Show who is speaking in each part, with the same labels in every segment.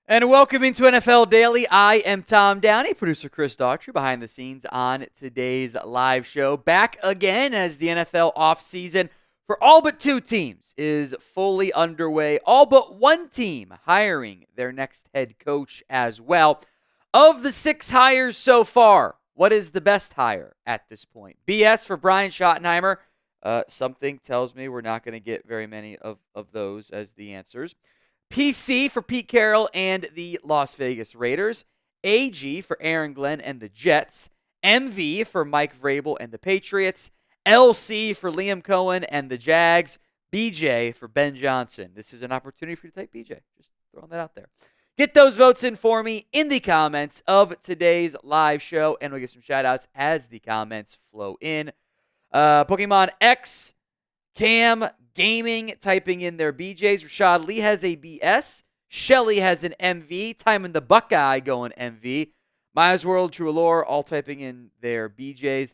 Speaker 1: And welcome into NFL Daily. I am Tom Downey, producer Chris Daughtry, behind the scenes on today's live show. Back again as the NFL offseason for all but two teams is fully underway. All but one team hiring their next head coach as well. Of the 6 hires so far, what is the best hire at this point? BS for Brian Schottenheimer. Something tells me we're not going to get very many of those as the answers. PC for Pete Carroll and the Las Vegas Raiders. AG for Aaron Glenn and the Jets. MV for Mike Vrabel and the Patriots. LC for Liam Cohen and the Jags. BJ for Ben Johnson. This is an opportunity for you to type BJ. Just throwing that out there. Get those votes in for me in the comments of today's live show, and we'll give some shout-outs as the comments flow in. Pokemon X, Cam Gaming typing in their BJs. Rashad Lee has a BS. Shelly has an MV. Timon the Buckeye going MV. Myers World, True Allure, all typing in their BJs.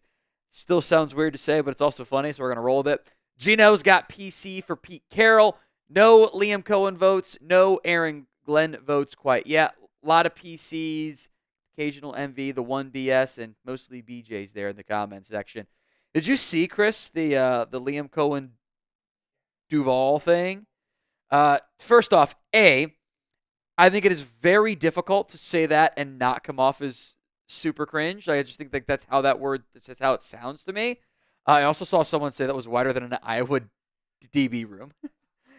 Speaker 1: Still sounds weird to say, but it's also funny, so we're going to roll with it. Gino's got PC for Pete Carroll. No Liam Cohen votes. No Aaron Glenn votes quite yet. A lot of PCs, occasional MV, the one BS, and mostly BJs there in the comments section. Did you see, Chris, the Liam Cohen Duval thing? First off, I think it is very difficult to say that and not come off as super cringe. I just think that's how that's how it sounds to me. I also saw someone say that was wider than an Iowa DB room,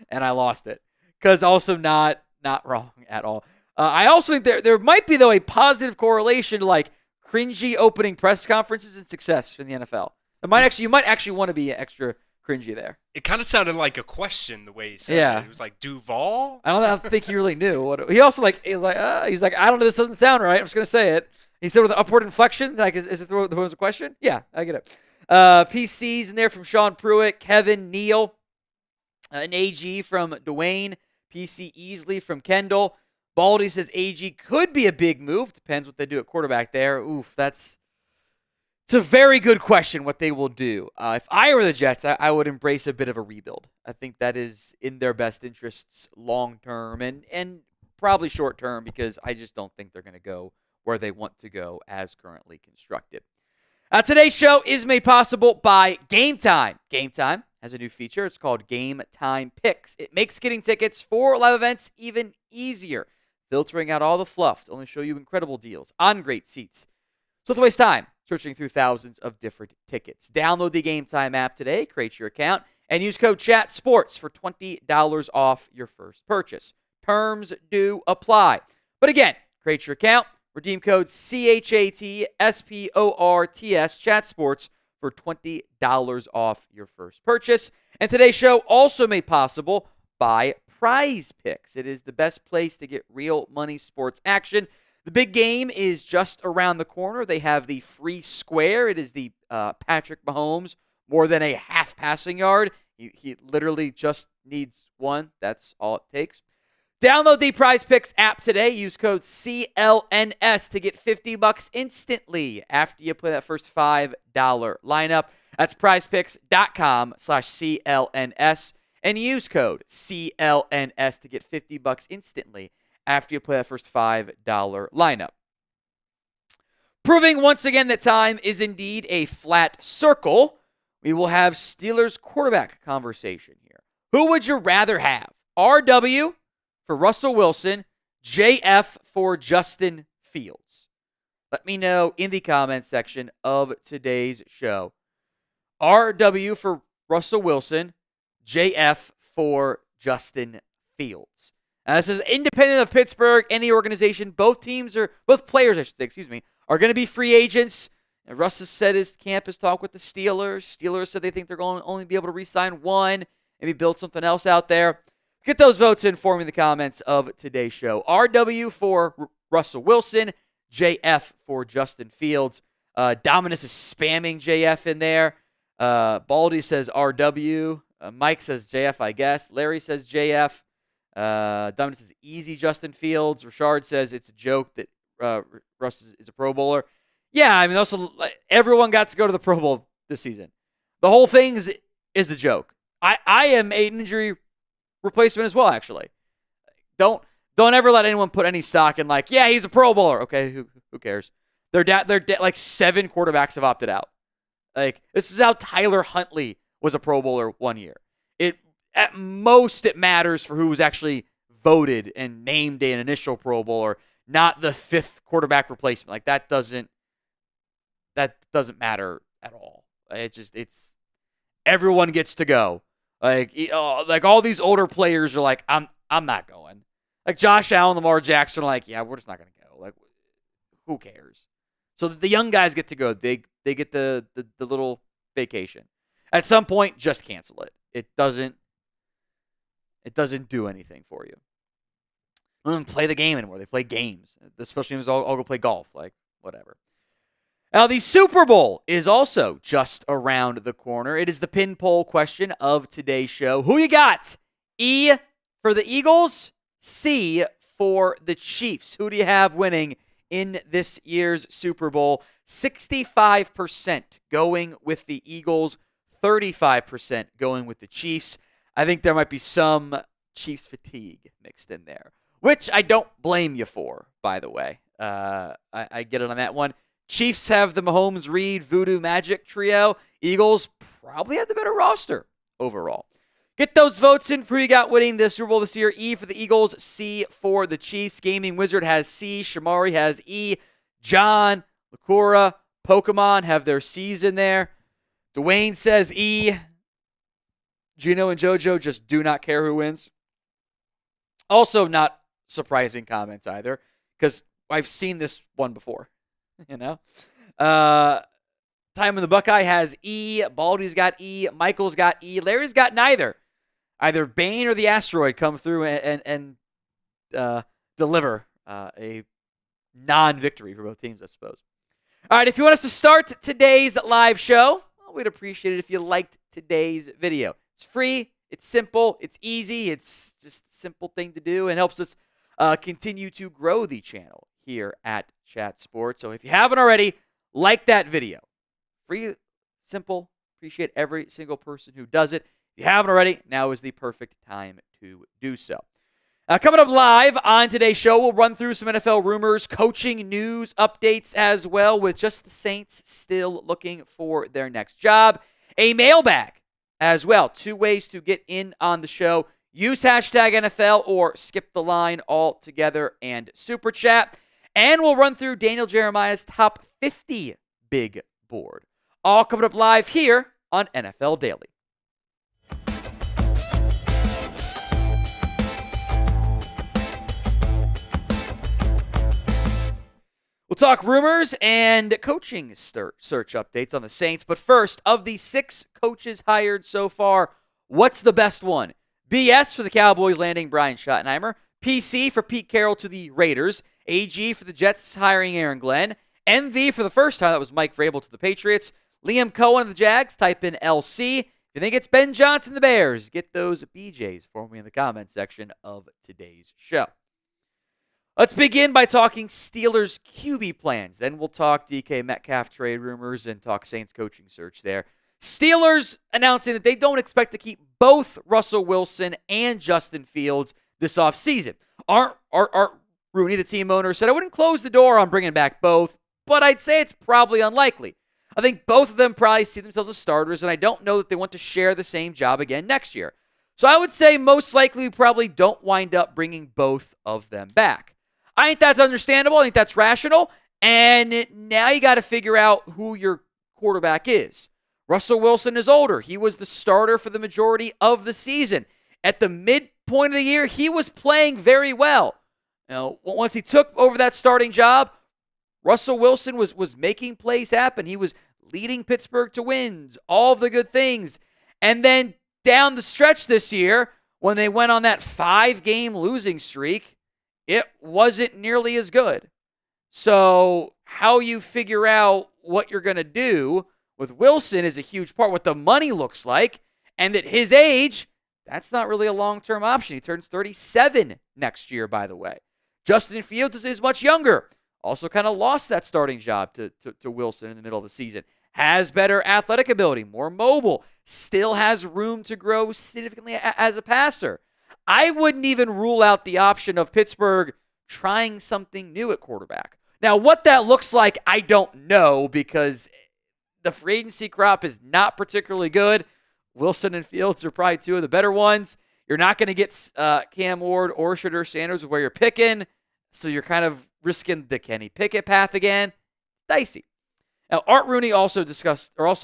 Speaker 1: and I lost it because also not wrong at all. I also think there might be, though, a positive correlation to like cringy opening press conferences and success in the NFL. You might actually want to be extra cringy there.
Speaker 2: It kind of sounded like a question the way he said it. It was like, Duval?
Speaker 1: I don't think he really knew. He also he's like, I don't know, this doesn't sound right. I'm just going to say it. He said with an upward inflection, like, is it there was a question? Yeah, I get it. PCs in there from Sean Pruitt, Kevin, Neal, an AG from Dwayne, PC Easley from Kendall. Baldy says AG could be a big move. Depends what they do at quarterback there. It's a very good question what they will do. If I were the Jets, I would embrace a bit of a rebuild. I think that is in their best interests long-term and probably short-term because I just don't think they're going to go where they want to go as currently constructed. Today's show is made possible by Game Time. Game Time has a new feature. It's called Game Time Picks. It makes getting tickets for live events even easier, filtering out all the fluff to only show you incredible deals on great seats. So don't waste time searching through thousands of different tickets. Download the Game Time app today, create your account, and use code CHATSPORTS for $20 off your first purchase. Terms do apply. But again, create your account, redeem code CHATSPORTS, CHATSPORTS, for $20 off your first purchase. And today's show also made possible by PrizePicks. It is the best place to get real money sports action. The big game is just around the corner. They have the free square. It is the Patrick Mahomes, more than a half passing yard. He literally just needs one. That's all it takes. Download the PrizePicks app today. Use code CLNS to get $50 instantly after you play that first $5 lineup. That's prizepicks.com/CLNS and use code CLNS to get $50 instantly after you play that first $5 lineup. Proving once again that time is indeed a flat circle, we will have Steelers quarterback conversation here. Who would you rather have? RW for Russell Wilson, JF for Justin Fields? Let me know in the comments section of today's show. RW for Russell Wilson, JF for Justin Fields. This is independent of Pittsburgh, any organization. Both players, are going to be free agents. And Russ has said his camp has talked with the Steelers. Steelers said they think they're going to only be able to re-sign one, maybe build something else out there. Get those votes in for me in the comments of today's show. RW for Russell Wilson, JF for Justin Fields. Dominus is spamming JF in there. Baldy says RW. Mike says JF, I guess. Larry says JF. Dominus says easy Justin Fields. Richard says it's a joke that Russ is a Pro Bowler. Yeah, I mean, also everyone got to go to the Pro Bowl this season. The whole thing is a joke. I am an injury replacement as well, actually. Don't Don't ever let anyone put any stock in like, yeah, he's a Pro Bowler. Okay, who cares? They're like 7 quarterbacks have opted out. Like, this is how Tyler Huntley was a Pro Bowler one year. At most, it matters for who was actually voted and named an initial Pro Bowler, not the 5th quarterback replacement. Like, that doesn't matter at all. It's everyone gets to go. Like all these older players are like, I'm not going. Like Josh Allen, Lamar Jackson are like, yeah, we're just not gonna go. Like, who cares? So the young guys get to go. They get the little vacation. At some point, just cancel it. It doesn't do anything for you. They don't even play the game anymore. They play games. The special teams all go play golf. Like, whatever. Now, the Super Bowl is also just around the corner. It is the pin poll question of today's show. Who you got? E for the Eagles, C for the Chiefs. Who do you have winning in this year's Super Bowl? 65% going with the Eagles, 35% going with the Chiefs. I think there might be some Chiefs fatigue mixed in there, which I don't blame you for, by the way. I get it on that one. Chiefs have the Mahomes, Reed, Voodoo, Magic trio. Eagles probably have the better roster overall. Get those votes in for who you got winning the Super Bowl this year. E for the Eagles, C for the Chiefs. Gaming Wizard has C. Shamari has E. John, Lakura, Pokemon have their C's in there. Dwayne says E. Gino and JoJo just do not care who wins. Also not surprising comments either, because I've seen this one before. You know? Time in the Buckeye has E. Baldy's got E. Michael's got E. Larry's got neither. Either Bane or the Asteroid come through and deliver a non-victory for both teams, I suppose. All right, if you want us to start today's live show, well, we'd appreciate it if you liked today's video. It's free, it's simple, it's easy, it's just a simple thing to do, and helps us continue to grow the channel here at Chat Sports. So if you haven't already, like that video. Free, simple, appreciate every single person who does it. If you haven't already, now is the perfect time to do so. Coming up live on today's show, we'll run through some NFL rumors, coaching news updates as well, with just the Saints still looking for their next job. A mailbag as well. 2 ways to get in on the show. Use hashtag NFL or skip the line altogether and super chat. And we'll run through Daniel Jeremiah's top 50 big board. All coming up live here on NFL Daily. We'll talk rumors and coaching search updates on the Saints. But first, of the 6 coaches hired so far, what's the best one? BS for the Cowboys landing Brian Schottenheimer. PC for Pete Carroll to the Raiders. AG for the Jets hiring Aaron Glenn. MV for the first time, that was Mike Vrabel to the Patriots. Liam Cohen of the Jags, type in LC. If you think it's Ben Johnson the Bears, get those BJs for me in the comment section of today's show. Let's begin by talking Steelers QB plans. Then we'll talk DK Metcalf trade rumors and talk Saints coaching search there. Steelers announcing that they don't expect to keep both Russell Wilson and Justin Fields this offseason. Art Rooney, the team owner, said, I wouldn't close the door on bringing back both, but I'd say it's probably unlikely. I think both of them probably see themselves as starters, and I don't know that they want to share the same job again next year. So I would say most likely we probably don't wind up bringing both of them back. I think that's understandable. I think that's rational. And now you got to figure out who your quarterback is. Russell Wilson is older. He was the starter for the majority of the season. At the midpoint of the year, he was playing very well. Once he took over that starting job, Russell Wilson was making plays happen. He was leading Pittsburgh to wins, all of the good things. And then down the stretch this year, when they went on that 5-game losing streak, it wasn't nearly as good. So how you figure out what you're going to do with Wilson is a huge part. What the money looks like, and at his age, that's not really a long-term option. He turns 37 next year, by the way. Justin Fields is much younger. Also kind of lost that starting job to Wilson in the middle of the season. Has better athletic ability, more mobile, still has room to grow significantly as a passer. I wouldn't even rule out the option of Pittsburgh trying something new at quarterback. Now, what that looks like, I don't know, because the free agency crop is not particularly good. Wilson and Fields are probably two of the better ones. You're not going to get Cam Ward or Shedeur Sanders where you're picking, so you're kind of risking the Kenny Pickett path again. Dicey. Now, Art Rooney also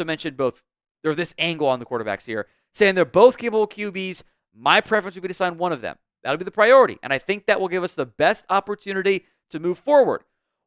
Speaker 1: mentioned both, or this angle on the quarterbacks here, saying they're both capable QBs. My preference would be to sign one of them. That'll be the priority, and I think that will give us the best opportunity to move forward.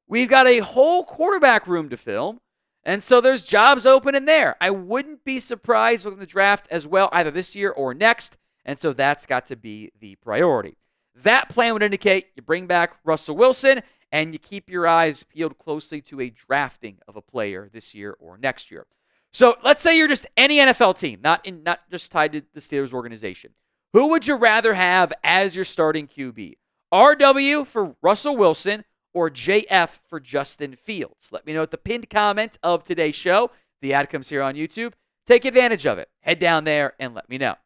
Speaker 1: We've got a whole quarterback room to fill, and so there's jobs open in there. I wouldn't be surprised with the draft as well, either this year or next, and so that's got to be the priority. That plan would indicate you bring back Russell Wilson, and you keep your eyes peeled closely to a drafting of a player this year or next year. So let's say you're just any NFL team, not just tied to the Steelers organization. Who would you rather have as your starting QB? RW for Russell Wilson or JF for Justin Fields? Let me know at the pinned comment of today's show. The ad comes here on YouTube. Take advantage of it. Head down there and let me know.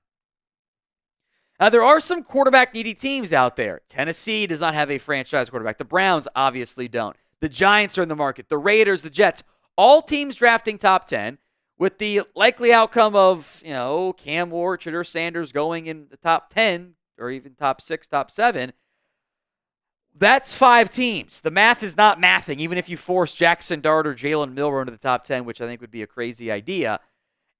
Speaker 1: Now, there are some quarterback-needy teams out there. Tennessee does not have a franchise quarterback. The Browns obviously don't. The Giants are in the market. The Raiders, the Jets, all teams drafting top 10 with the likely outcome of, Cam Ward, Shedeur Sanders going in the top 10 or even top 6, top 7. That's 5 teams. The math is not mathing, even if you force Jackson Dart or Jalen Milroe into the top 10, which I think would be a crazy idea.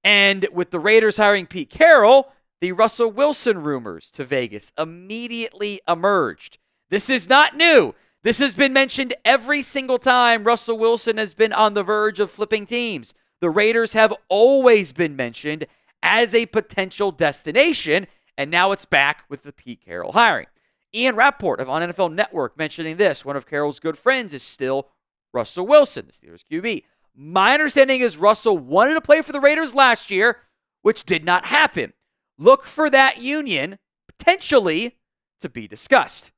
Speaker 1: And with the Raiders hiring Pete Carroll, the Russell Wilson rumors to Vegas immediately emerged. This is not new. This has been mentioned every single time Russell Wilson has been on the verge of flipping teams. The Raiders have always been mentioned as a potential destination, and now it's back with the Pete Carroll hiring. Ian Rappaport of On NFL Network mentioning this. One of Carroll's good friends is still Russell Wilson, the Steelers QB. My understanding is Russell wanted to play for the Raiders last year, which did not happen. Look for that union potentially to be discussed.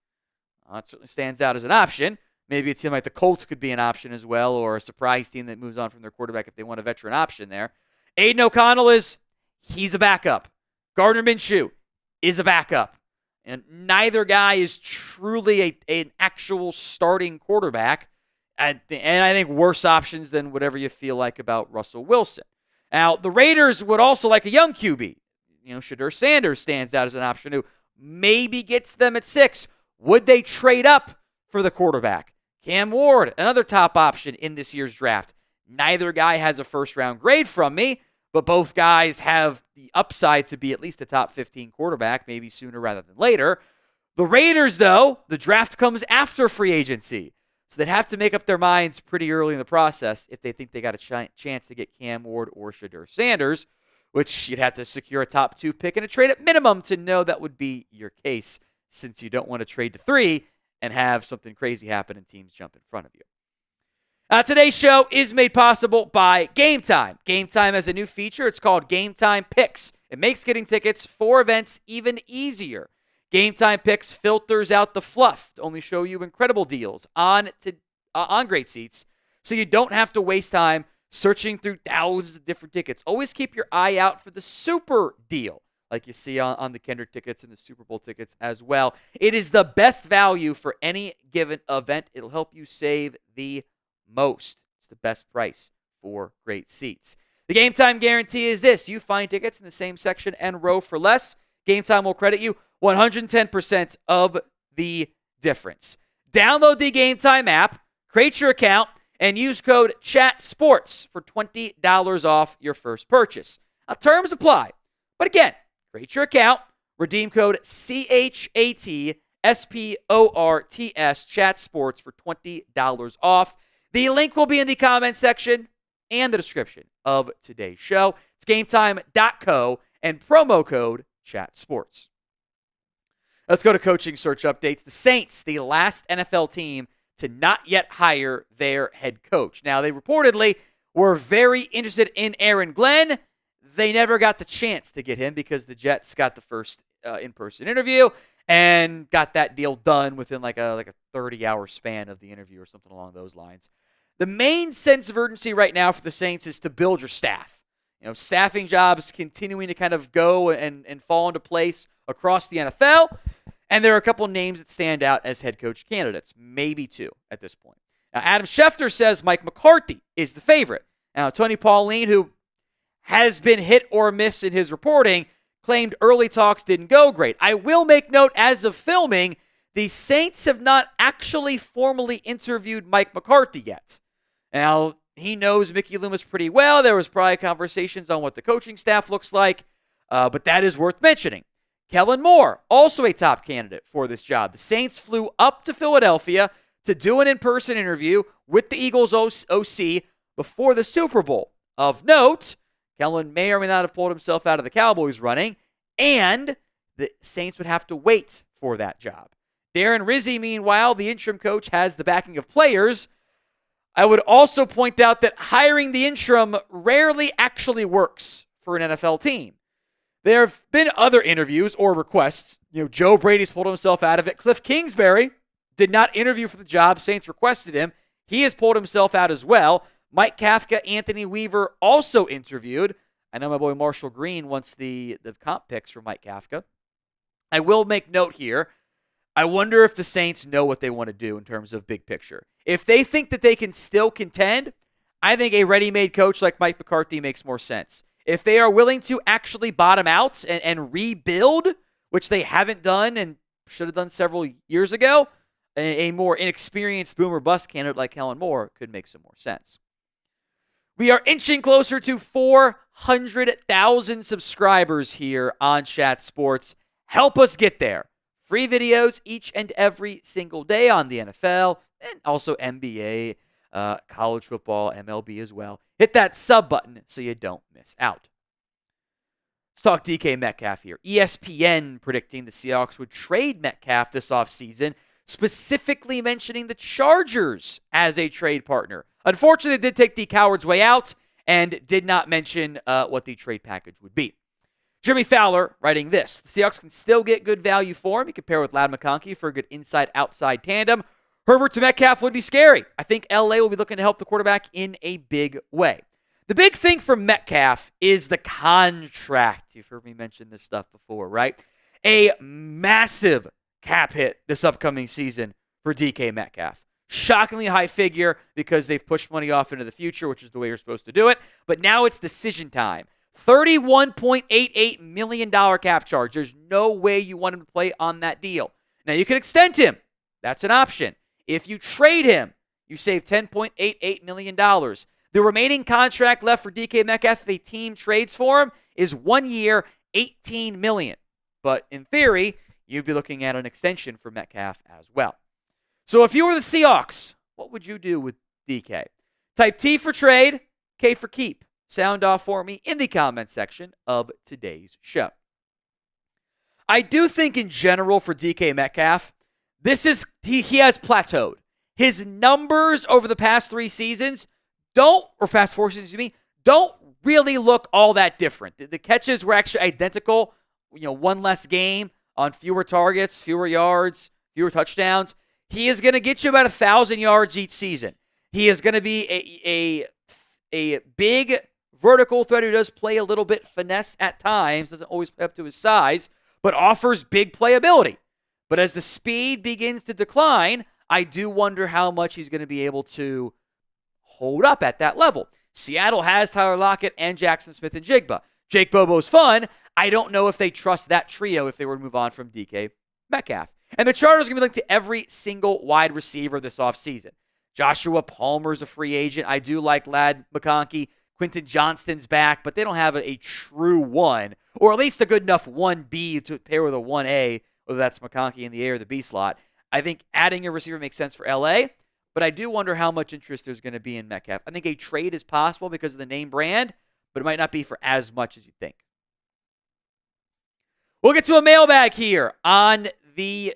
Speaker 1: That certainly stands out as an option. Maybe a team like the Colts could be an option as well, or a surprise team that moves on from their quarterback if they want a veteran option there. Aiden O'Connell he's a backup. Gardner Minshew is a backup. And neither guy is truly an actual starting quarterback. And I think worse options than whatever you feel like about Russell Wilson. Now, the Raiders would also like a young QB. Shedeur Sanders stands out as an option who maybe gets them at 6. Would they trade up for the quarterback? Cam Ward, another top option in this year's draft. Neither guy has a first-round grade from me, but both guys have the upside to be at least a top 15 quarterback, maybe sooner rather than later. The Raiders, though, the draft comes after free agency, so they'd have to make up their minds pretty early in the process if they think they got a chance to get Cam Ward or Shedeur Sanders, which you'd have to secure a top 2 pick and a trade at minimum to know that would be your case, since you don't want to trade to 3 and have something crazy happen and teams jump in front of you. Today's show is made possible by Game Time. Game Time has a new feature. It's called Game Time Picks. It makes getting tickets for events even easier. Game Time Picks filters out the fluff to only show you incredible deals on great seats, so you don't have to waste time searching through thousands of different tickets. Always keep your eye out for the super deal, like you see on the Kendrick tickets and the Super Bowl tickets as well. It is the best value for any given event. It'll help you save the most. It's the best price for great seats. The Game Time guarantee is this. You find tickets in the same section and row for less. Game Time will credit you 110% of the difference. Download the Game Time app, create your account, and use code CHATSPORTS for $20 off your first purchase. Now, terms apply. But again, create your account, redeem code CHATSPORTS, CHATSPORTS for $20 off. The link will be in the comment section and the description of today's show. It's gametime.co and promo code CHATSPORTS. Let's go to coaching search updates. The Saints, the last NFL team to not yet hire their head coach. Now, they reportedly were very interested in Aaron Glenn. They never got the chance to get him because the Jets got the first in-person interview and got that deal done within like a 30-hour span of the interview or something along those lines. The main sense of urgency right now for the Saints is to build your staff. Staffing jobs continuing to kind of go and fall into place across the NFL. And there are a couple names that stand out as head coach candidates, maybe two at this point. Now, Adam Schefter says Mike McCarthy is the favorite. Now, Tony Pauline, who has been hit or miss in his reporting, claimed early talks didn't go great. I will make note, as of filming, the Saints have not actually formally interviewed Mike McCarthy yet. Now, he knows Mickey Loomis pretty well. There was probably conversations on what the coaching staff looks like, but that is worth mentioning. Kellen Moore, also a top candidate for this job. The Saints flew up to Philadelphia to do an in-person interview with the Eagles OC before the Super Bowl. Of note, Kellen may or may not have pulled himself out of the Cowboys running, and the Saints would have to wait for that job. Darren Rizzi, meanwhile, the interim coach, has the backing of players. I would also point out that hiring the interim rarely actually works for an NFL team. There have been other interviews or requests. Joe Brady's pulled himself out of it. Cliff Kingsbury did not interview for the job. Saints requested him. He has pulled himself out as well. Mike Kafka, Anthony Weaver also interviewed. I know my boy Marshall Green wants the comp picks for Mike Kafka. I will make note here. I wonder if the Saints know what they want to do in terms of big picture. If they think that they can still contend, I think a ready-made coach like Mike McCarthy makes more sense. If they are willing to actually bottom out and rebuild, which they haven't done and should have done several years ago, a more inexperienced boomer bust candidate like Kellen Moore could make some more sense. We are inching closer to 400,000 subscribers here on Chat Sports. Help us get there. Free videos each and every single day on the NFL and also NBA, college football, MLB as well. Hit that sub button so you don't miss out. Let's talk DK Metcalf here. ESPN predicting the Seahawks would trade Metcalf this offseason, specifically mentioning the Chargers as a trade partner. Unfortunately, they did take the coward's way out and did not mention what the trade package would be. Jimmy Fowler writing this: the Seahawks can still get good value for him. You compare with Ladd McConkey for a good inside-outside tandem. Herbert to Metcalf would be scary. I think LA will be looking to help the quarterback in a big way. The big thing for Metcalf is the contract. You've heard me mention this stuff before, right? A massive cap hit this upcoming season for DK Metcalf. Shockingly high figure because they've pushed money off into the future, which is the way you're supposed to do it. But now it's decision time. $31.88 million cap charge. There's no way you want him to play on that deal. Now, you can extend him. That's an option. If you trade him, you save $10.88 million. The remaining contract left for DK Metcalf, if a team trades for him, is 1 year, $18 million. But in theory, you'd be looking at an extension for Metcalf as well. So if you were the Seahawks, what would you do with DK? Type T for trade, K for keep. Sound off for me in the comment section of today's show. I do think in general for DK Metcalf, he has plateaued. His numbers over the past 3 seasons past 4 seasons, don't really look all that different. The catches were actually identical, one less game on fewer targets, fewer yards, fewer touchdowns. He is going to get you about 1,000 yards each season. He is going to be a big vertical threat who does play a little bit finesse at times, doesn't always play up to his size, but offers big playability. But as the speed begins to decline, I do wonder how much he's going to be able to hold up at that level. Seattle has Tyler Lockett and Jackson Smith-Njigba. Jake Bobo's fun. I don't know if they trust that trio if they were to move on from DK Metcalf. And the Chargers are going to be linked to every single wide receiver this offseason. Joshua Palmer's a free agent. I do like Ladd McConkey. Quentin Johnston's back, but they don't have a true one, or at least a good enough 1B to pair with a 1A, whether that's McConkey in the A or the B slot. I think adding a receiver makes sense for LA, but I do wonder how much interest there's going to be in Metcalf. I think a trade is possible because of the name brand, but it might not be for as much as you think. We'll get to a mailbag here on the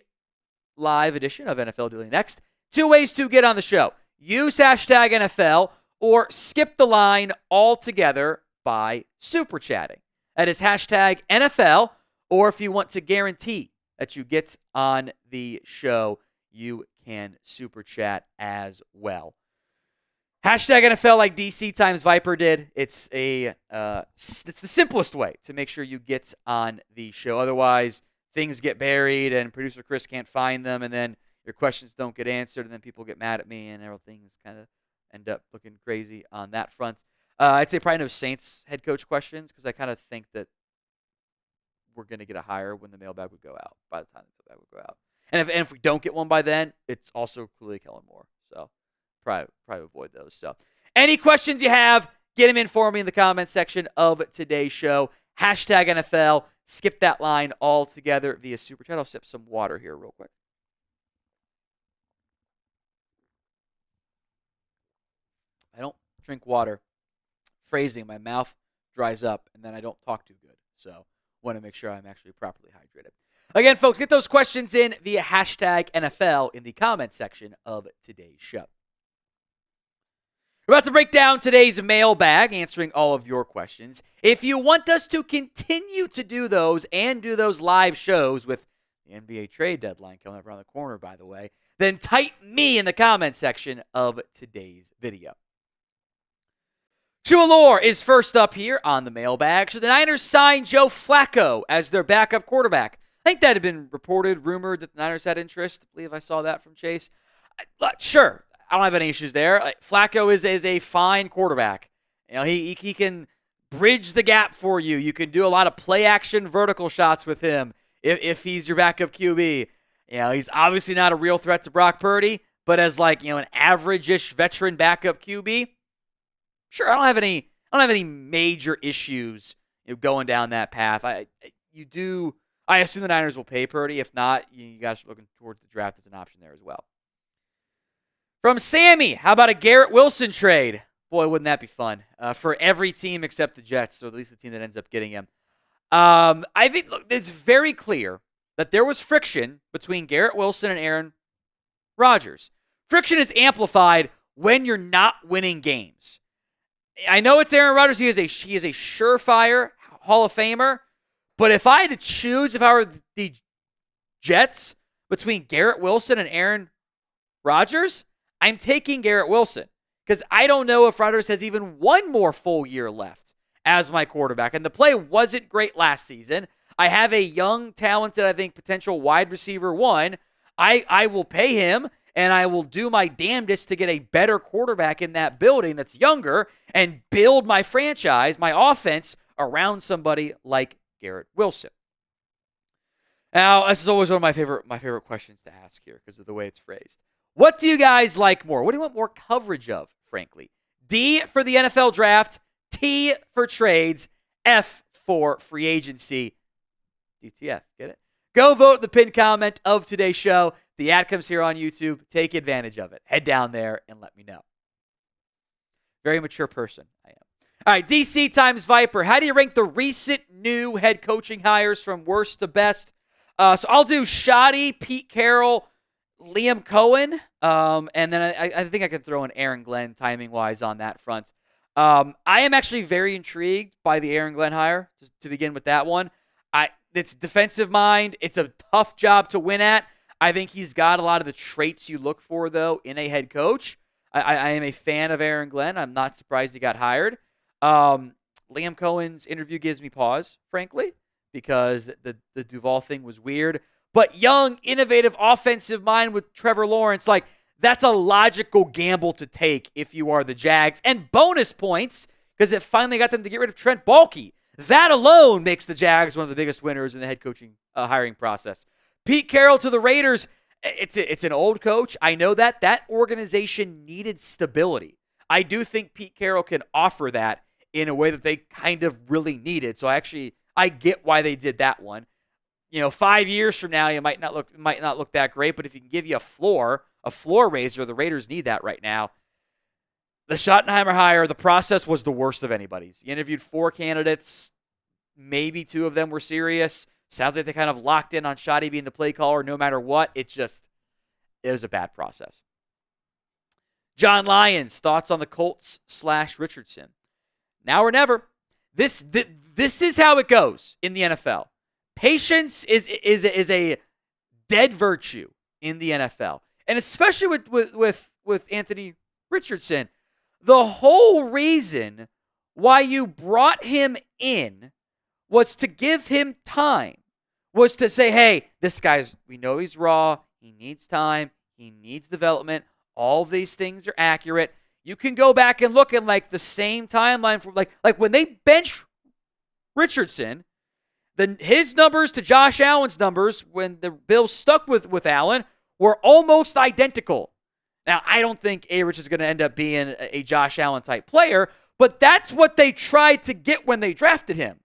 Speaker 1: live edition of NFL Daily Next. 2 ways to get on the show. Use hashtag NFL or skip the line altogether by super chatting. That is hashtag NFL, or if you want to guarantee that you get on the show, you can super chat as well. Hashtag NFL like DC times Viper did. It's the simplest way to make sure you get on the show. Otherwise, things get buried and producer Chris can't find them, and then your questions don't get answered, and then people get mad at me, and everything's kind of end up looking crazy on that front. I'd say probably no Saints head coach questions because I kind of think that we're going to get a hire when the mailbag would go out, by the time the mailbag would go out. And if we don't get one by then, it's also clearly Kellen Moore. So probably avoid those. So any questions you have, get them in for me in the comments section of today's show. Hashtag NFL. Skip that line altogether via Super Chat. I'll sip some water here real quick. I don't drink water. Phrasing, my mouth dries up, and then I don't talk too good. So want to make sure I'm actually properly hydrated. Again, folks, get those questions in via hashtag NFL in the comments section of today's show. We're about to break down today's mailbag, answering all of your questions. If you want us to continue to do those and do those live shows with the NBA trade deadline coming up around the corner, by the way, then type me in the comments section of today's video. True Allure is first up here on the mailbag. Should the Niners sign Joe Flacco as their backup quarterback? I think that had been reported, rumored that the Niners had interest. I believe I saw that from Chase. Sure, I don't have any issues there. Flacco is a fine quarterback. You know, he can bridge the gap for you. You can do a lot of play action vertical shots with him if he's your backup QB. You know, he's obviously not a real threat to Brock Purdy, but as an average-ish veteran backup QB, sure, I don't have any major issues going down that path. I assume the Niners will pay Purdy. If not, you guys are looking towards the draft as an option there as well. From Sammy, how about a Garrett Wilson trade? Boy, wouldn't that be fun for every team except the Jets, or at least the team that ends up getting him. I think it's very clear that there was friction between Garrett Wilson and Aaron Rodgers. Friction is amplified when you're not winning games. I know it's Aaron Rodgers. He is a surefire Hall of Famer. But if I had to choose, if I were the Jets, between Garrett Wilson and Aaron Rodgers, I'm taking Garrett Wilson because I don't know if Rodgers has even one more full year left as my quarterback. And the play wasn't great last season. I have a young, talented, I think, potential wide receiver one. I will pay him, and I will do my damnedest to get a better quarterback in that building that's younger and build my franchise, my offense, around somebody like Garrett Wilson. Now, this is always one of my favorite questions to ask here because of the way it's phrased. What do you guys like more? What do you want more coverage of, frankly? D for the NFL draft, T for trades, F for free agency. DTF, get it? Go vote in the pinned comment of today's show. The ad comes here on YouTube. Take advantage of it. Head down there and let me know. Very mature person I am. All right, DC times Viper. How do you rank the recent new head coaching hires from worst to best? So I'll do Shoddy, Pete Carroll, Liam Cohen, and then I think I can throw in Aaron Glenn timing-wise on that front. I am actually very intrigued by the Aaron Glenn hire, just to begin with that one. It's defensive mind. It's a tough job to win at. I think he's got a lot of the traits you look for, though, in a head coach. I am a fan of Aaron Glenn. I'm not surprised he got hired. Liam Cohen's interview gives me pause, frankly, because the Duval thing was weird. But young, innovative, offensive mind with Trevor Lawrence, that's a logical gamble to take if you are the Jags. And bonus points, because it finally got them to get rid of Trent Baalke. That alone makes the Jags one of the biggest winners in the head coaching hiring process. Pete Carroll to the Raiders. It's an old coach. I know that. That organization needed stability. I do think Pete Carroll can offer that in a way that they kind of really needed. So I get why they did that one. 5 years from now, you might not look that great, but if he can give you a floor raiser, the Raiders need that right now. The Schottenheimer hire, the process was the worst of anybody's. He interviewed 4 candidates. Maybe 2 of them were serious. Sounds like they kind of locked in on Schotty being the play caller no matter what. It was a bad process. John Lyons, thoughts on the Colts / Richardson. Now or never. This is how it goes in the NFL. Patience is a dead virtue in the NFL. And especially with Anthony Richardson. The whole reason why you brought him in was to give him time, was to say, hey, this guy's, we know he's raw, he needs time, he needs development, all these things are accurate. You can go back and look at like the same timeline for like when they bench Richardson, his numbers to Josh Allen's numbers when the Bills stuck with Allen were almost identical. Now, I don't think A-Rich is going to end up being a Josh Allen type player, but that's what they tried to get when they drafted him.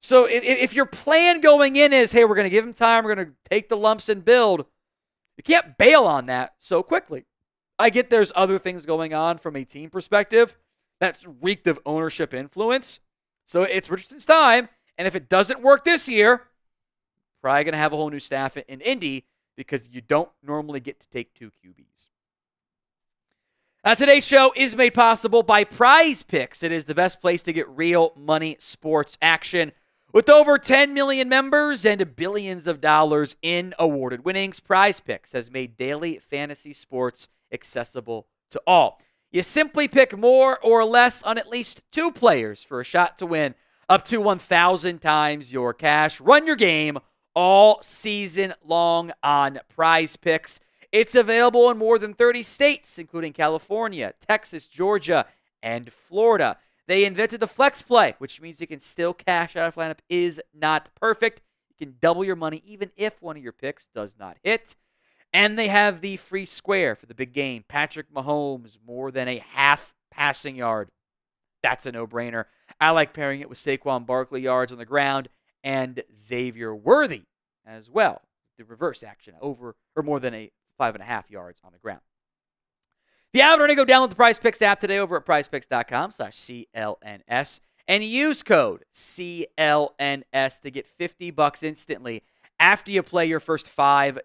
Speaker 1: So if your plan going in is, hey, we're going to give him time, we're going to take the lumps and build, you can't bail on that so quickly. I get there's other things going on from a team perspective that's reeked of ownership influence. So it's Richardson's time, and if it doesn't work this year, probably going to have a whole new staff in Indy because you don't normally get to take 2 QBs. Today's show is made possible by PrizePicks. It is the best place to get real money sports action. With over 10 million members and billions of dollars in awarded winnings, PrizePicks has made daily fantasy sports accessible to all. You simply pick more or less on at least 2 players for a shot to win up to 1,000 times your cash. Run your game all season long on PrizePicks. It's available in more than 30 states, including California, Texas, Georgia, and Florida. They invented the flex play, which means you can still cash out if lineup is not perfect. You can double your money even if one of your picks does not hit. And they have the free square for the big game. Patrick Mahomes, more than a half passing yard. That's a no-brainer. I like pairing it with Saquon Barkley yards on the ground and Xavier Worthy as well. The reverse action, over or more than a 5.5 yards on the ground. If you haven't already, go download the PrizePicks app today over at prizepicks.com/CLNS and use code CLNS to get $50 instantly after you play your first $5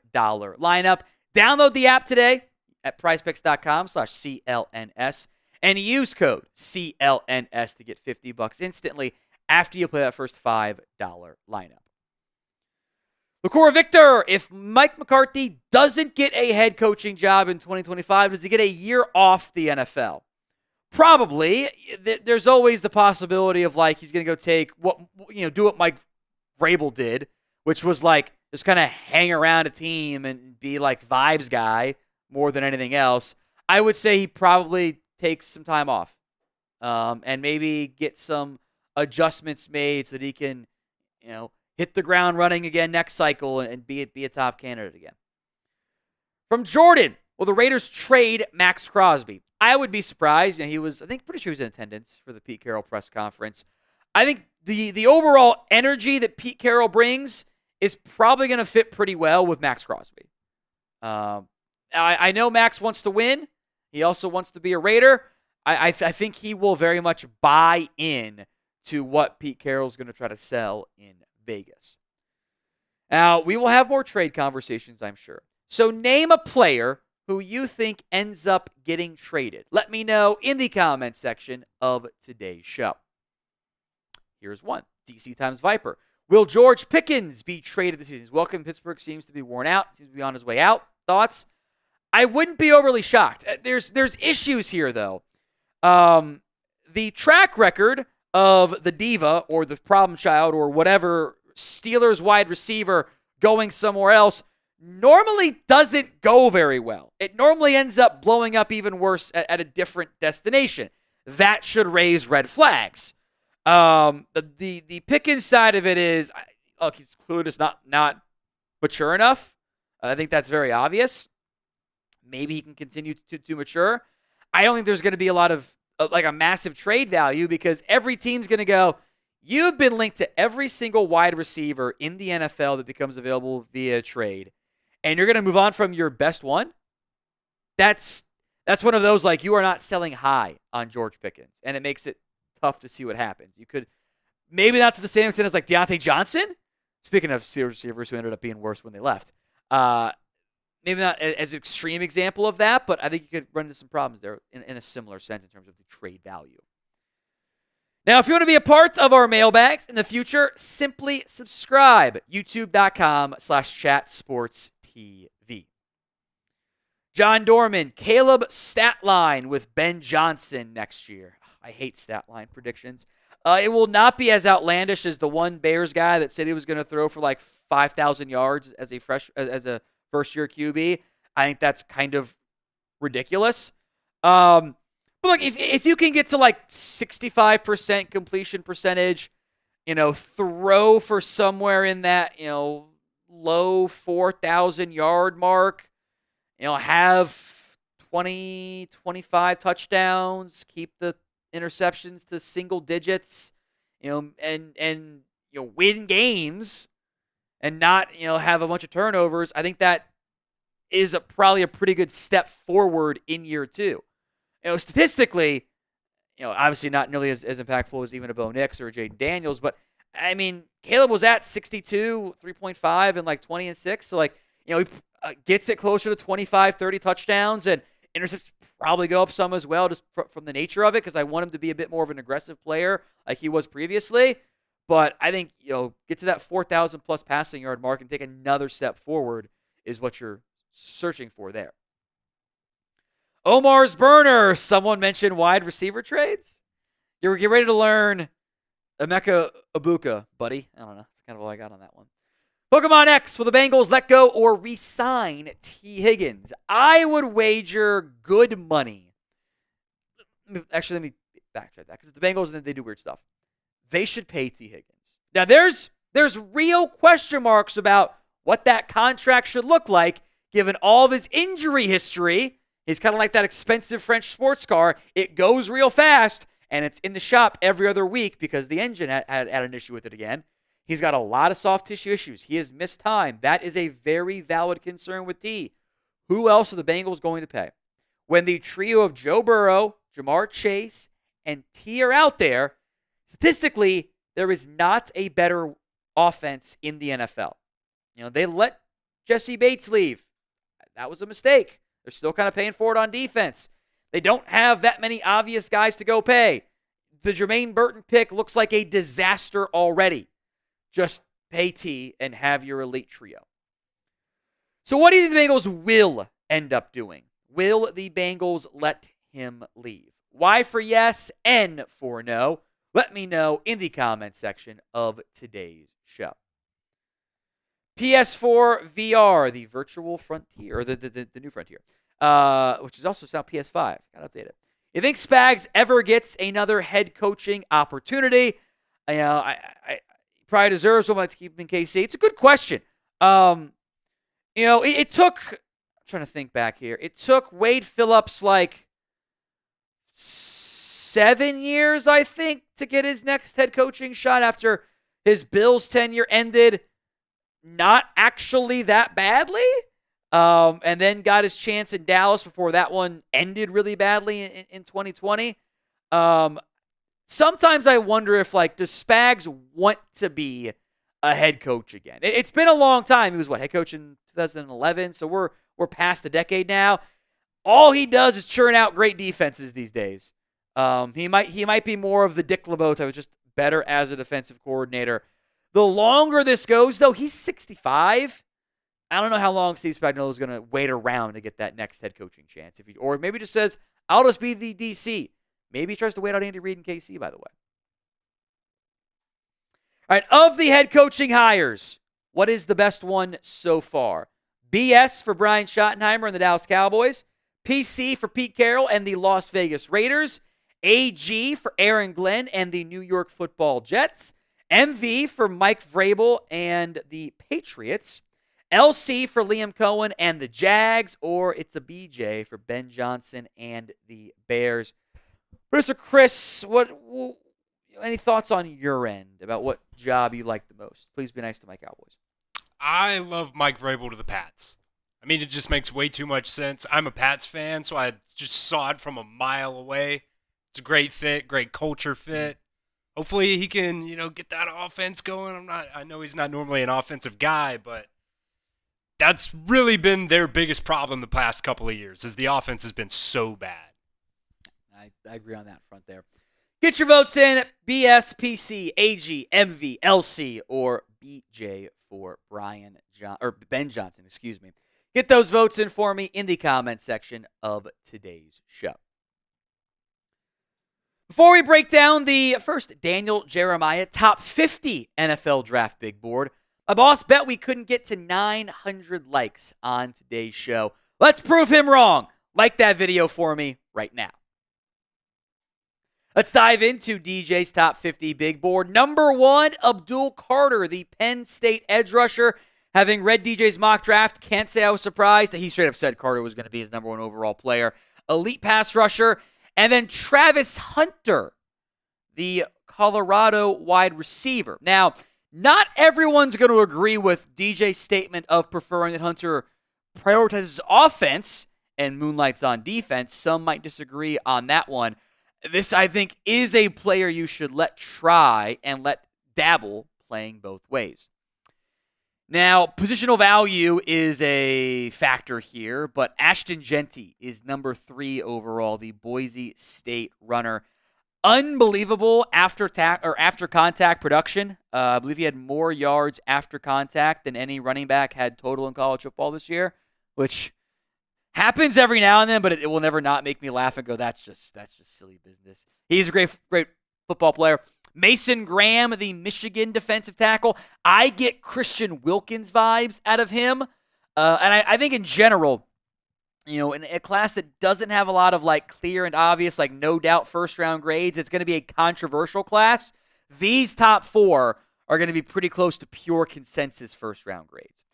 Speaker 1: lineup. Download the app today at prizepicks.com/CLNS and use code CLNS to get $50 instantly after you play that first $5 lineup. LaCour Victor, if Mike McCarthy doesn't get a head coaching job in 2025, does he get a year off the NFL? Probably. There's always the possibility of like he's going to go take do what Mike Vrabel did, which was like just kind of hang around a team and be like vibes guy more than anything else. I would say he probably takes some time off and maybe get some adjustments made so that he can, hit the ground running again next cycle and be a top candidate again. From Jordan, will the Raiders trade Max Crosby? I would be surprised. Pretty sure he was in attendance for the Pete Carroll press conference. I think the overall energy that Pete Carroll brings is probably going to fit pretty well with Max Crosby. I know Max wants to win. He also wants to be a Raider. I think he will very much buy in to what Pete Carroll's going to try to sell in Vegas. Now, we will have more trade conversations, I'm sure. So name a player who you think ends up getting traded. Let me know in the comments section of today's show. Here's one. DC Times Viper. Will George Pickens be traded this season? His welcome in Pittsburgh seems to be worn out. Seems to be on his way out. Thoughts? I wouldn't be overly shocked. There's issues here, though. The track record of the diva or the problem child or whatever Steelers wide receiver going somewhere else normally doesn't go very well. It normally ends up blowing up even worse at a different destination. That should raise red flags. The Pickens side of it is, he's clueless, not mature enough. I think that's very obvious. Maybe he can continue to mature. I don't think there's going to be a lot of a massive trade value because every team's going to go, you've been linked to every single wide receiver in the NFL that becomes available via trade, and you're going to move on from your best one? That's one of those, you are not selling high on George Pickens, and it makes it tough to see what happens. You could, maybe not to the same extent as Deontay Johnson, speaking of receivers who ended up being worse when they left. Maybe not as an extreme example of that, but I think you could run into some problems there in a similar sense in terms of the trade value. Now, if you want to be a part of our mailbags in the future, simply subscribe. YouTube.com/chatsportstv. John Dorman, Caleb Statline with Ben Johnson next year. I hate Statline predictions. It will not be as outlandish as the one Bears guy that said he was going to throw for like 5,000 yards as a first-year QB. I think that's kind of ridiculous. But look, if you can get to like 65% completion percentage, throw for somewhere in that, low 4,000 yard mark, have 20, 25 touchdowns, keep the interceptions to single digits, and win games and not, have a bunch of turnovers. I think that is probably a pretty good step forward in year two. Statistically, obviously not nearly as impactful as even a Bo Nix or a Jaden Daniels, but I mean, Caleb was at 62, 3.5, and like 20 and 6. So, he gets it closer to 25, 30 touchdowns, and intercepts probably go up some as well, just from the nature of it, because I want him to be a bit more of an aggressive player like he was previously. But I think, get to that 4,000 plus passing yard mark and take another step forward is what you're searching for there. Omar's Burner. Someone mentioned wide receiver trades. You're getting ready to learn Emeka Ibuka, buddy. I don't know. That's kind of all I got on that one. Pokemon X, will the Bengals let go or re-sign T. Higgins? I would wager good money. Actually, let me backtrack that, because the Bengals, and they do weird stuff. They should pay T. Higgins. Now, there's real question marks about what that contract should look like, given all of his injury history. He's kind of like that expensive French sports car. It goes real fast, and it's in the shop every other week because the engine had an issue with it again. He's got a lot of soft tissue issues. He has missed time. That is a very valid concern with T. Who else are the Bengals going to pay? When the trio of Joe Burrow, Jamar Chase, and T are out there, statistically, there is not a better offense in the NFL. They let Jesse Bates leave. That was a mistake. They're still kind of paying for it on defense. They don't have that many obvious guys to go pay. The Jermaine Burton pick looks like a disaster already. Just pay T and have your elite trio. So what do you think the Bengals will end up doing? Will the Bengals let him leave? Y for yes, N for no. Let me know in the comment section of today's show. PS4 VR, the virtual frontier, or the new frontier, which is also now PS5. Got to update it. You think Spags ever gets another head coaching opportunity? I probably deserves one to keep him in KC. It's a good question. It took, I'm trying to think back here. It took Wade Phillips like 7 years, I think, to get his next head coaching shot after his Bills tenure ended not actually that badly. And then got his chance in Dallas before that one ended really badly in 2020. Sometimes I wonder if, does Spags want to be a head coach again? It's been a long time. He was, head coach in 2011, so we're past the decade now. All he does is churn out great defenses these days. He might be more of the Dick LeBeau type, just better as a defensive coordinator. The longer this goes, though, he's 65. I don't know how long Steve Spagnuolo is going to wait around to get that next head coaching chance. Or maybe just says, I'll just be the DC. Maybe he tries to wait out Andy Reid and KC, by the way. All right, of the head coaching hires, what is the best one so far? BS for Brian Schottenheimer and the Dallas Cowboys. PC for Pete Carroll and the Las Vegas Raiders. AG for Aaron Glenn and the New York Football Jets. MV for Mike Vrabel and the Patriots. LC for Liam Cohen and the Jags, or it's a BJ for Ben Johnson and the Bears. Producer Chris, any thoughts on your end about what job you like the most? Please be nice to my Cowboys.
Speaker 2: I love Mike Vrabel to the Pats. I mean, it just makes way too much sense. I'm a Pats fan, so I just saw it from a mile away. It's a great fit, great culture fit. Hopefully he can, get that offense going. I know he's not normally an offensive guy, but that's really been their biggest problem the past couple of years, is the offense has been so bad.
Speaker 1: I agree on that front there. Get your votes in. BS, PC, AG, MV, LC, or BJ for Ben Johnson. Excuse me. Get those votes in for me in the comment section of today's show. Before we break down the first Daniel Jeremiah top 50 NFL draft big board, my boss bet we couldn't get to 900 likes on today's show. Let's prove him wrong. Like that video for me right now. Let's dive into DJ's top 50 big board. Number 1, Abdul Carter, the Penn State edge rusher. Having read DJ's mock draft, can't say I was surprised. He straight up said Carter was going to be his number 1 overall player. Elite pass rusher. And then Travis Hunter, the Colorado wide receiver. Now, not everyone's going to agree with DJ's statement of preferring that Hunter prioritizes offense and moonlights on defense. Some might disagree on that one. This, I think, is a player you should let try and let dabble playing both ways. Now, positional value is a factor here, but Ashton Jeanty is number 3 overall, the Boise State runner. Unbelievable after contact production. I believe he had more yards after contact than any running back had total in college football this year, which happens every now and then, but it will never not make me laugh and go, that's just silly business. He's a great football player. Mason Graham, the Michigan defensive tackle. I get Christian Wilkins vibes out of him. And I think in general, in a class that doesn't have a lot of clear and obvious, no doubt first round grades, it's going to be a controversial class. These top 4 are going to be pretty close to pure consensus first round grades.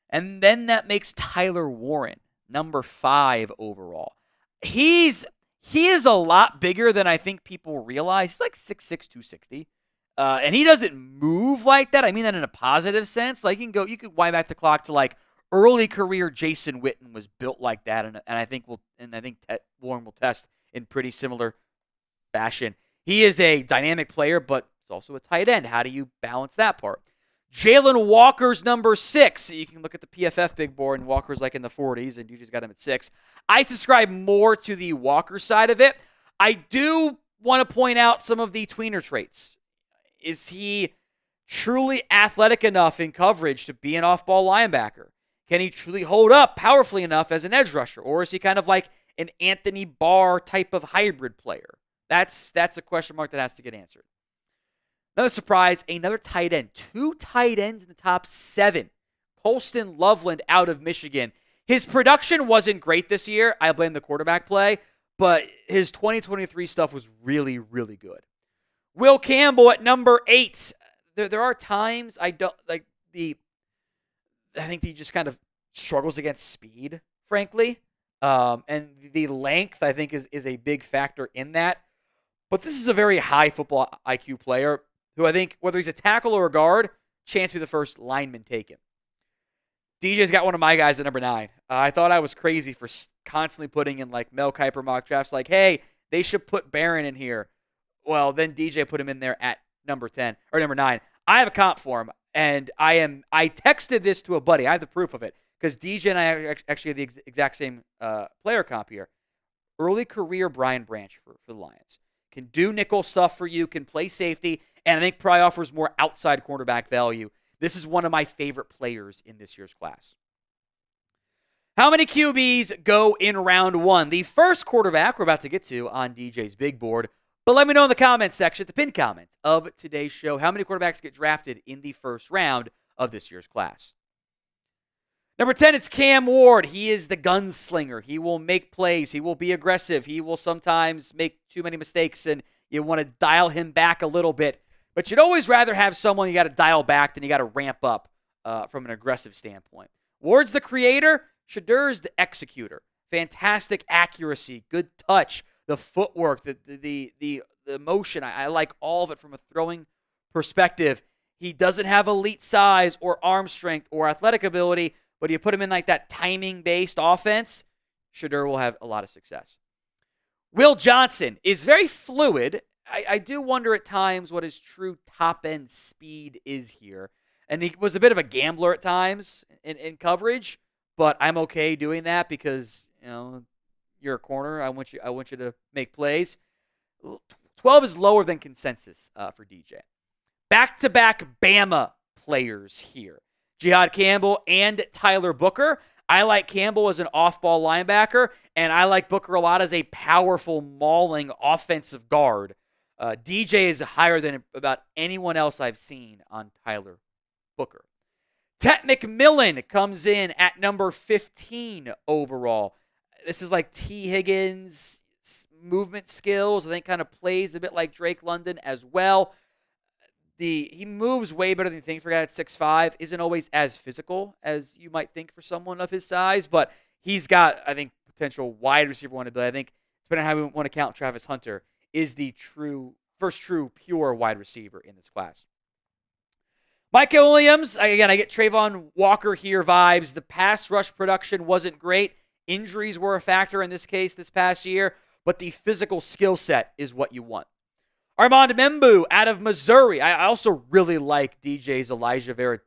Speaker 1: And then that makes Tyler Warren number 5 overall. He is a lot bigger than I think people realize. He's 6'6", 260. And he doesn't move like that. I mean that in a positive sense. You could wind back the clock to early career Jason Witten was built like that, and I think Warren will test in pretty similar fashion. He is a dynamic player, but he's also a tight end. How do you balance that part? Jalen Walker's number 6. You can look at the PFF big board, and Walker's in the 40s, and you just got him at 6. I subscribe more to the Walker side of it. I do want to point out some of the tweener traits. Is he truly athletic enough in coverage to be an off-ball linebacker? Can he truly hold up powerfully enough as an edge rusher? Or is he kind of like an Anthony Barr type of hybrid player? That's a question mark that has to get answered. Another surprise, another tight end. 2 tight ends in the top 7. Colston Loveland out of Michigan. His production wasn't great this year. I blame the quarterback play, but his 2023 stuff was really, really good. Will Campbell at number 8. There are times I think he just kind of struggles against speed, frankly. And the length, I think, is a big factor in that. But this is a very high football IQ player who I think, whether he's a tackle or a guard, chance to be the first lineman taken. DJ's got one of my guys at number 9. I thought I was crazy for constantly putting in Mel Kiper mock drafts hey, they should put Barron in here. Well, then DJ put him in there at number 10 or number 9. I have a comp for him, and I texted this to a buddy. I have the proof of it because DJ and I actually have the exact same player comp here. Early career Brian Branch for the Lions. Can do nickel stuff for you, can play safety, and I think probably offers more outside cornerback value. This is one of my favorite players in this year's class. How many QBs go in round 1? The first quarterback we're about to get to on DJ's big board. But let me know in the comments section, the pinned comment of today's show, how many quarterbacks get drafted in the first round of this year's class. Number 10 is Cam Ward. He is the gunslinger. He will make plays. He will be aggressive. He will sometimes make too many mistakes, and you want to dial him back a little bit. But you'd always rather have someone you got to dial back than you got to ramp up from an aggressive standpoint. Ward's the creator. Shedur's the executor. Fantastic accuracy, good touch, the footwork, the motion. I like all of it from a throwing perspective. He doesn't have elite size or arm strength or athletic ability, but you put him in that timing-based offense, Shedeur will have a lot of success. Will Johnson is very fluid. I do wonder at times what his true top-end speed is here. And he was a bit of a gambler at times in coverage, but I'm okay doing that because, you're a corner. I want you to make plays. 12 is lower than consensus for DJ. Back-to-back Bama players here. Jihad Campbell and Tyler Booker. I like Campbell as an off-ball linebacker, and I like Booker a lot as a powerful, mauling offensive guard. DJ is higher than about anyone else I've seen on Tyler Booker. Tet McMillan comes in at number 15 overall. This is like T. Higgins' movement skills. I think kind of plays a bit like Drake London as well. He moves way better than you think for a guy at 6'5". Isn't always as physical as you might think for someone of his size, but he's got, I think, potential wide receiver one ability. I think, depending on how we want to count Travis Hunter, is the first true pure wide receiver in this class. Micah Williams, again, I get Trayvon Walker here vibes. The pass rush production wasn't great. Injuries were a factor in this case this past year, but the physical skill set is what you want. Armand Membu out of Missouri. I also really like DJ's Elijah Vera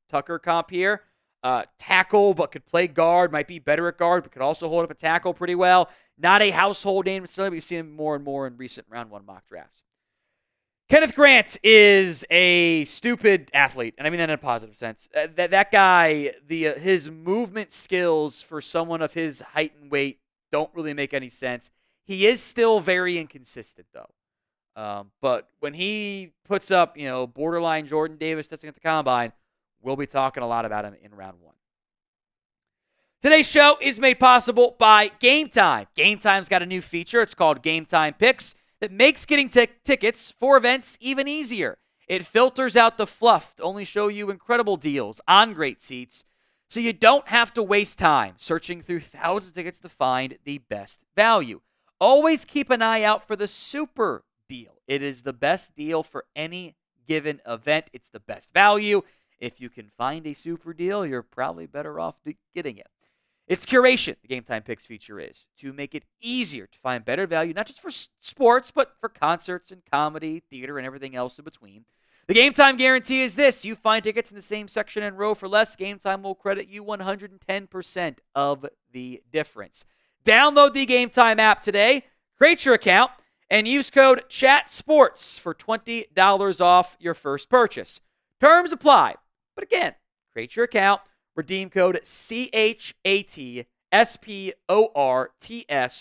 Speaker 1: Tucker comp here. Tackle, but could play guard. Might be better at guard, but could also hold up a tackle pretty well. Not a household name, but you see him more and more in recent round one mock drafts. Kenneth Grant is a stupid athlete, and I mean that in a positive sense. That guy, his movement skills for someone of his height and weight don't really make any sense. He is still very inconsistent, though. But when he puts up, borderline Jordan Davis testing at the combine, we'll be talking a lot about him in round one. Today's show is made possible by Game Time. Game Time's got a new feature. It's called Game Time Picks that makes getting tickets for events even easier. It filters out the fluff to only show you incredible deals on great seats, so you don't have to waste time searching through thousands of tickets to find the best value. Always keep an eye out for the super deal. It is the best deal for any given event. It's the best value. If you can find a super deal, you're probably better off getting it. It's curation, the Game Time Picks feature is, to make it easier to find better value, not just for sports, but for concerts and comedy, theater, and everything else in between. The Game Time guarantee is this. You find tickets in the same section and row for less, Game Time will credit you 110% of the difference. Download the Game Time app today, create your account, and use code CHATSPORTS for $20 off your first purchase. Terms apply. But again, create your account, redeem code CHATSPORTS,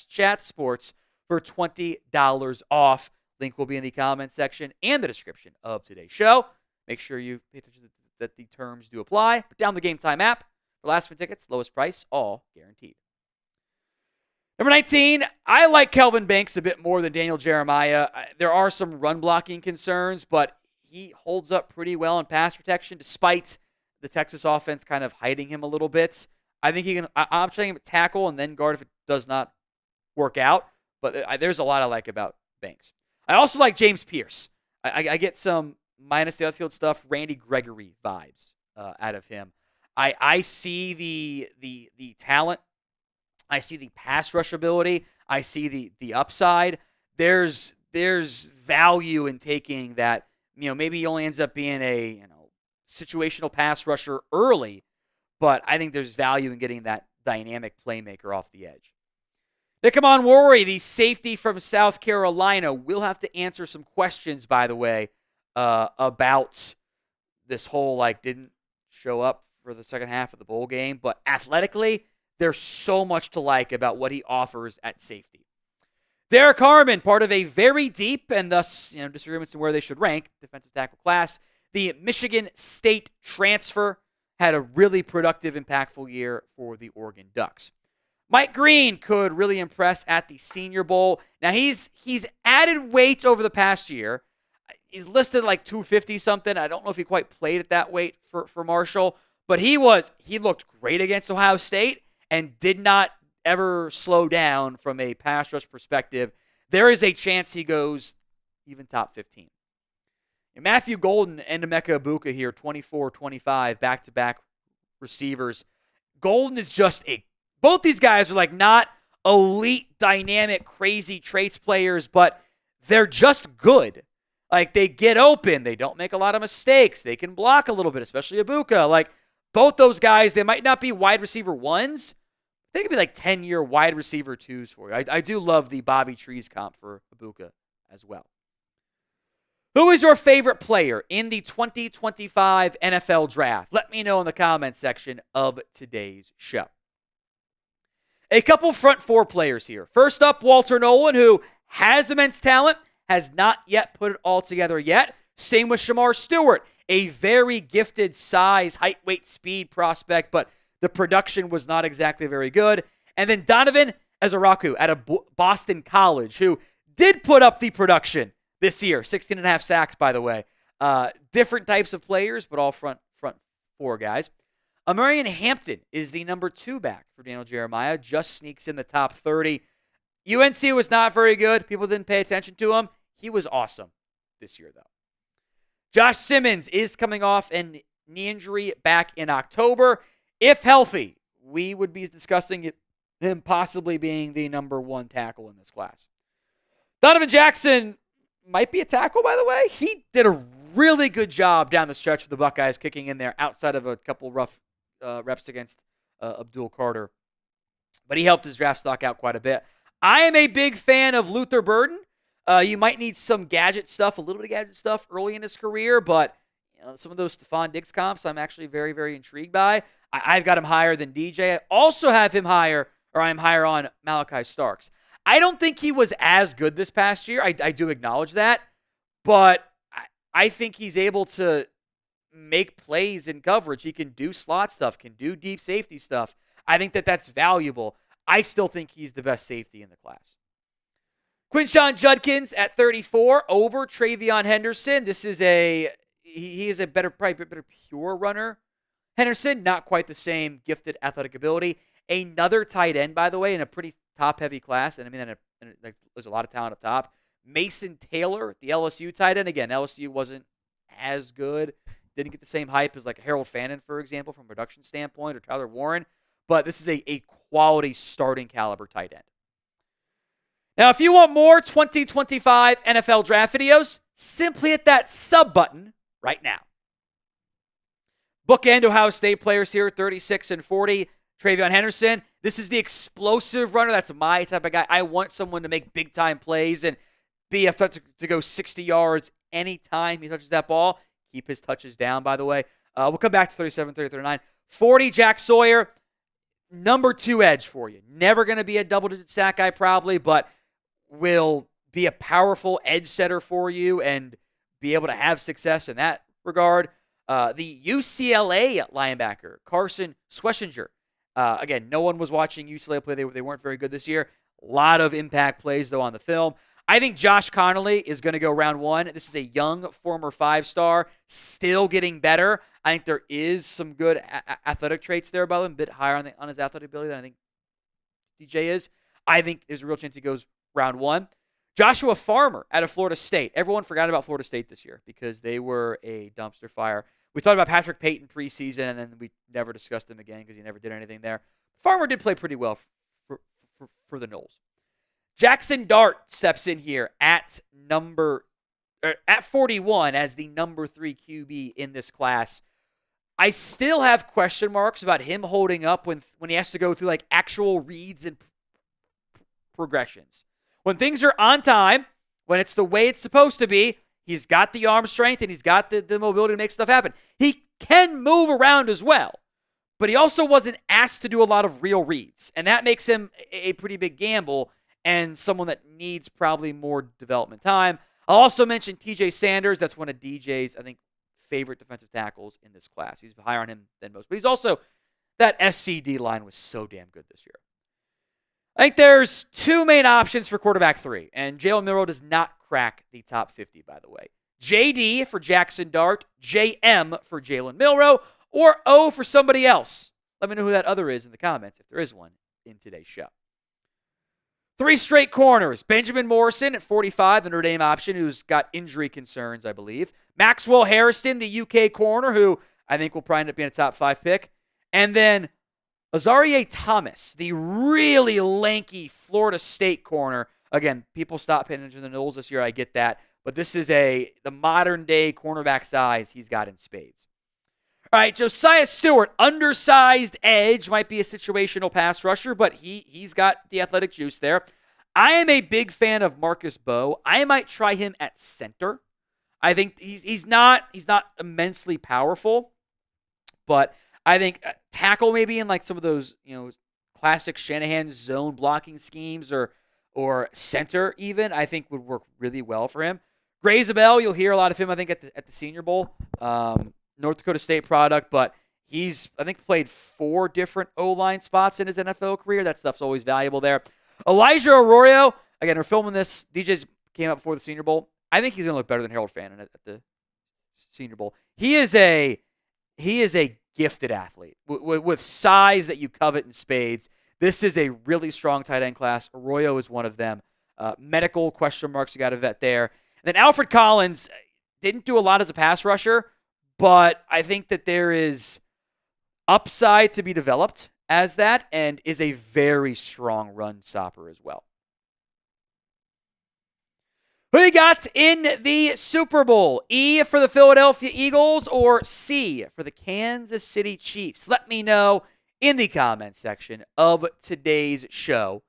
Speaker 1: CHATSPORTS, for $20 off. Link will be in the comments section and the description of today's show. Make sure you pay attention that the terms do apply. But download the Game Time app for last-minute tickets, lowest price, all guaranteed. Number 19, I like Kelvin Banks a bit more than Daniel Jeremiah. There are some run-blocking concerns, but he holds up pretty well in pass protection despite the Texas offense kind of hiding him a little bit. I think he can. I'm trying to tackle and then guard if it does not work out, but there's a lot I like about Banks. I also like James Pierce. I get some, minus the outfield stuff, Randy Gregory vibes out of him. I see the talent. I see the pass rush ability. I see the upside. There's value in taking that. Maybe he only ends up being a situational pass rusher early, but I think there's value in getting that dynamic playmaker off the edge. Nikamon Worry, the safety from South Carolina, will have to answer some questions, by the way, about this whole didn't show up for the second half of the bowl game, but athletically, there's so much to like about what he offers at safety. Derek Harmon, part of a very deep and thus disagreements in where they should rank defensive tackle class. The Michigan State transfer had a really productive, impactful year for the Oregon Ducks. Mike Green could really impress at the Senior Bowl. Now, he's added weight over the past year. He's listed 250-something. I don't know if he quite played at that weight for Marshall, but he looked great against Ohio State and did not ever slow down from a pass rush perspective. There is a chance he goes even top 15. And Matthew Golden and Emeka Ibuka here, 24-25, back-to-back receivers. Golden is just both these guys are not elite, dynamic, crazy traits players, but they're just good. They get open. They don't make a lot of mistakes. They can block a little bit, especially Ibuka. Both those guys, they might not be wide receiver ones. They could be 10-year wide receiver twos for you. I do love the Bobby Trees comp for Ibuka as well. Who is your favorite player in the 2025 NFL Draft? Let me know in the comments section of today's show. A couple front four players here. First up, Walter Nolan, who has immense talent, has not yet put it all together yet. Same with Shamar Stewart, a very gifted size, height, weight, speed prospect, but the production was not exactly very good. And then Donovan Ezaraku out of Boston College, who did put up the production this year. 16 and a half sacks, by the way. Different types of players, but all front four guys. Amarian Hampton is the number 2 back for Daniel Jeremiah. Just sneaks in the top 30. UNC was not very good. People didn't pay attention to him. He was awesome this year, though. Josh Simmons is coming off a knee injury back in October. If healthy, we would be discussing him possibly being the number 1 tackle in this class. Donovan Jackson might be a tackle, by the way. He did a really good job down the stretch for the Buckeyes, kicking in there outside of a couple rough reps against Abdul Carter. But he helped his draft stock out quite a bit. I am a big fan of Luther Burden. You might need some gadget stuff, a little bit of gadget stuff early in his career, but some of those Stephon Diggs comps I'm actually very, very intrigued by. I've got him higher than DJ. I also have him higher, or I'm higher on Malachi Starks. I don't think he was as good this past year. I do acknowledge that, but I think he's able to make plays in coverage. He can do slot stuff, can do deep safety stuff. I think that's valuable. I still think he's the best safety in the class. Quinshon Judkins at 34 over Travion Henderson. This is he is a probably better pure runner. Henderson, not quite the same gifted athletic ability. Another tight end, by the way, in a pretty top-heavy class, and I mean, there's a lot of talent up top. Mason Taylor, the LSU tight end. Again, LSU wasn't as good. Didn't get the same hype as like Harold Fannin, for example, from a production standpoint, or Tyler Warren. But this is a quality starting caliber tight end. Now, if you want more 2025 NFL draft videos, simply hit that sub button right now. Bookend Ohio State players here, 36 and 40. Travion Henderson, this is the explosive runner. That's my type of guy. I want someone to make big-time plays and be a threat to go 60 yards anytime he touches that ball. Keep his touches down, by the way. We'll come back to 37, 30, 39. 40, Jack Sawyer, number 2 edge for you. Never going to be a double-digit sack guy probably, but will be a powerful edge setter for you and be able to have success in that regard. The UCLA linebacker, Carson Schwessinger. Again, no one was watching UCLA play. They weren't very good this year. A lot of impact plays, though, on the film. I think Josh Connolly is going to go round 1. This is a young former 5-star, still getting better. I think there is some good athletic traits there about him, a bit higher on his athletic ability than I think DJ is. I think there's a real chance he goes round 1. Joshua Farmer out of Florida State. Everyone forgot about Florida State this year because they were a dumpster fire. We thought about Patrick Payton preseason, and then we never discussed him again because he never did anything there. Farmer did play pretty well for the Noles. Jackson Dart steps in here at 41 as the number 3 QB in this class. I still have question marks about him holding up when he has to go through like actual reads and progressions. When things are on time, when it's the way it's supposed to be, he's got the arm strength and he's got the mobility to make stuff happen. He can move around as well, but he also wasn't asked to do a lot of real reads, and that makes him a pretty big gamble and someone that needs probably more development time. I'll also mention TJ Sanders. That's one of DJ's, I think, favorite defensive tackles in this class. He's higher on him than most, but he's also, that SCD line was so damn good this year. I think there's 2 main options for quarterback 3, and Jalen Milroe does not crack the top 50, by the way. JD for Jackson Dart, JM for Jalen Milroe, or O for somebody else. Let me know who that other is in the comments, if there is one, in today's show. 3 straight corners. Benjamin Morrison at 45, the Notre Dame option, who's got injury concerns, I believe. Maxwell Harrison, the UK corner, who I think will probably end up being a top 5 pick. And then Azareye'h Thomas, the really lanky Florida State corner. Again, people stopped paying attention to the Noles this year. I get that. But this is the modern-day cornerback size he's got in spades. All right, Josiah Stewart, undersized edge, might be a situational pass rusher, but he's got the athletic juice there. I am a big fan of Marcus Bowe. I might try him at center. I think he's not immensely powerful, but I think tackle maybe in like some of those classic Shanahan zone blocking schemes or center even, I think would work really well for him. Gray Zabel, you'll hear a lot of him, I think, at the Senior Bowl. North Dakota State product, but he's, I think, played 4 different O-line spots in his NFL career. That stuff's always valuable there. Elijah Arroyo, again, we're filming this. DJ's came up before the Senior Bowl. I think he's going to look better than Harold Fannin at the Senior Bowl. He is a gifted athlete with size that you covet in spades. This is a really strong tight end class. Arroyo is one of them. Medical question marks, you got to vet there. And then Alfred Collins didn't do a lot as a pass rusher, but I think that there is upside to be developed as that and is a very strong run stopper as well. Who you got in the Super Bowl? E for the Philadelphia Eagles or C for the Kansas City Chiefs? Let me know in the comments section of today's show.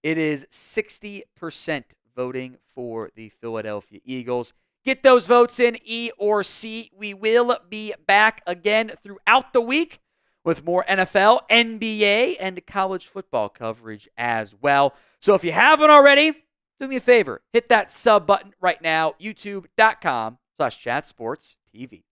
Speaker 1: It is 60% voting for the Philadelphia Eagles. Get those votes in, E or C. We will be back again throughout the week with more NFL, NBA, and college football coverage as well. So if you haven't already, do me a favor. Hit that sub button right now, youtube.com/chatsportstv.